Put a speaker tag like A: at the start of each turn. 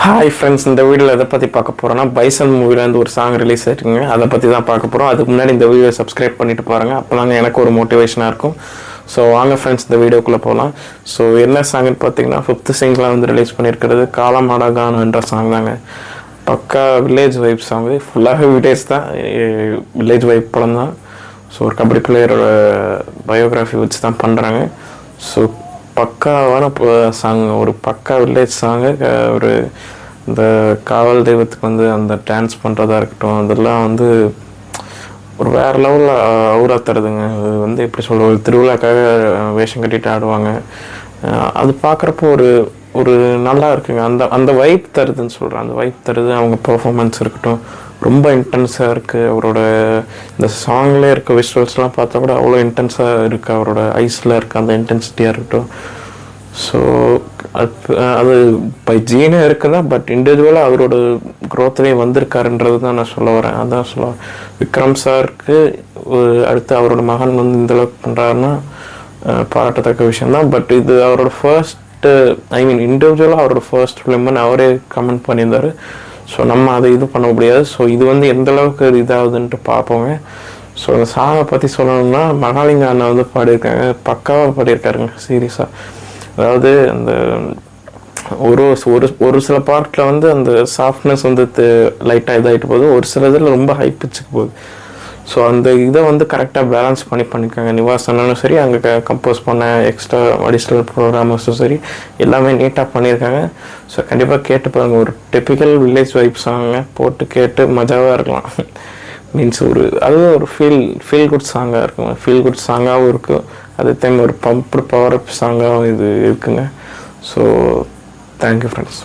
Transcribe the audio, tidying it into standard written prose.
A: Hi friends, இந்த வீடியோவில் எதை பற்றி பார்க்க போகிறோன்னா பைசன் மூவிலேருந்து ஒரு சாங் ரிலீஸ் ஆகிருக்குங்க. அதை பற்றி தான் பார்க்க போகிறோம். அதுக்கு முன்னாடி இந்த வீடியோ சப்ஸ்கிரைப் பண்ணிட்டு பாருங்கள். அப்போ தாங்க எனக்கு ஒரு மோட்டிவேஷனாக இருக்கும். ஸோ வாங்க ஃப்ரெண்ட்ஸ், இந்த வீடியோக்குள்ளே போகலாம். ஸோ என்ன சாங்குன்னு பார்த்தீங்கன்னா 5th சிங்கில் வந்து ரிலீஸ் பண்ணியிருக்கிறது காலமாடகானன்ற சாங் தாங்க. பக்கா வில்லேஜ் வைப் சாங், ஃபுல்லாகவே வில்லேஜ் தான், வில்லேஜ் வைப் படம் தான். ஸோ ஒரு கபடி பிளேயரோட பயோகிராஃபி வச்சு தான் பண்ணுறாங்க. ஸோ பக்காவான சாங், ஒரு பக்கா வில்லேஜ் சாங்கு. ஒரு இந்த காவல் தெய்வத்துக்கு வந்து அந்த டான்ஸ் பண்ணுறதா இருக்கட்டும், அதெல்லாம் வந்து ஒரு வேறு லெவலில் அவுரா தருதுங்க. அது வந்து எப்படி சொல்கிற, ஒரு திருவிழாக்காக வேஷம் கட்டிட்டு ஆடுவாங்க. அது பார்க்குறப்போ ஒரு ஒரு நல்லா இருக்குங்க. அந்த வைப் தருதுன்னு சொல்கிறேன். அந்த வைப் தருது. அவங்க பர்ஃபார்மன்ஸ் இருக்கட்டும் ரொம்ப இன்டென்ஸாக இருக்குது. அவரோட இந்த சாங்லேயே இருக்க விஷுவல்ஸ்லாம் பார்த்தா கூட அவ்வளோ இன்டென்ஸாக இருக்குது. அவரோட ஐஸில் இருக்க அந்த இன்டென்சிட்டியாக இருக்கட்டும். ஸோ அது பை ஜீனே இருக்குதா, பட் இண்டிவிஜுவலாக அவரோட க்ரோத்லேயும் வந்திருக்காருன்றது தான் நான் சொல்ல வரேன். அதான் சொல்ல, விக்ரம் சாருக்கு அடுத்து அவரோட மகன் வந்து இந்தளவுக்கு பண்ணுறாருன்னா பாராட்டத்தக்க விஷயந்தான். பட் இது அவரோட ஃபர்ஸ்ட்டு, இண்டிவிஜுவலாக அவரோட ஃபர்ஸ்ட் ஃபிலிம்னு அவரே கமெண்ட் பண்ணியிருந்தார். ஸோ நம்ம அதை இது பண்ண முடியாது. ஸோ இது வந்து எந்தளவுக்கு இதாகுதுன்ட்டு பார்ப்போங்க. ஸோ அந்த சாங்கை பற்றி சொல்லணும்னா மகாலிங்க அண்ணா வந்து பாடியிருக்காங்க, பக்காவாக பாடியிருக்காருங்க சீரியஸாக. அதாவது அந்த ஒரு ஒரு சில பார்ட்டில் வந்து அந்த சாஃப்ட்னஸ் வந்து லைட்டாக இதாகிட்டு போகுது, ஒரு சில இதில் ரொம்ப ஹை பிச்சுக்கு போகுது. ஸோ அந்த இதை வந்து கரெக்டாக பேலன்ஸ் பண்ணியிருக்காங்க. நிவாஸ் அண்ணனும் சரி, அங்கே கம்போஸ் பண்ண எக்ஸ்ட்ரா அடிஷ்னல் ப்ரோக்ராமர்ஸும் சரி, எல்லாமே நீட்டாக பண்ணியிருக்காங்க. ஸோ கண்டிப்பாக கேட்டு பாருங்கள். ஒரு டிப்பிக்கல் வில்லேஜ் வைப் சாங்க போட்டு கேட்டு மஜாவாக இருக்கலாம். மீன்ஸ் அது ஒரு ஃபீல் குட் சாங்காக இருக்குங்க. ஃபீல் குட் சாங்காகவும் இருக்கும், அதே டைம் ஒரு பவர் அப் சாங்காகவும் இது இருக்குங்க. So thank you friends.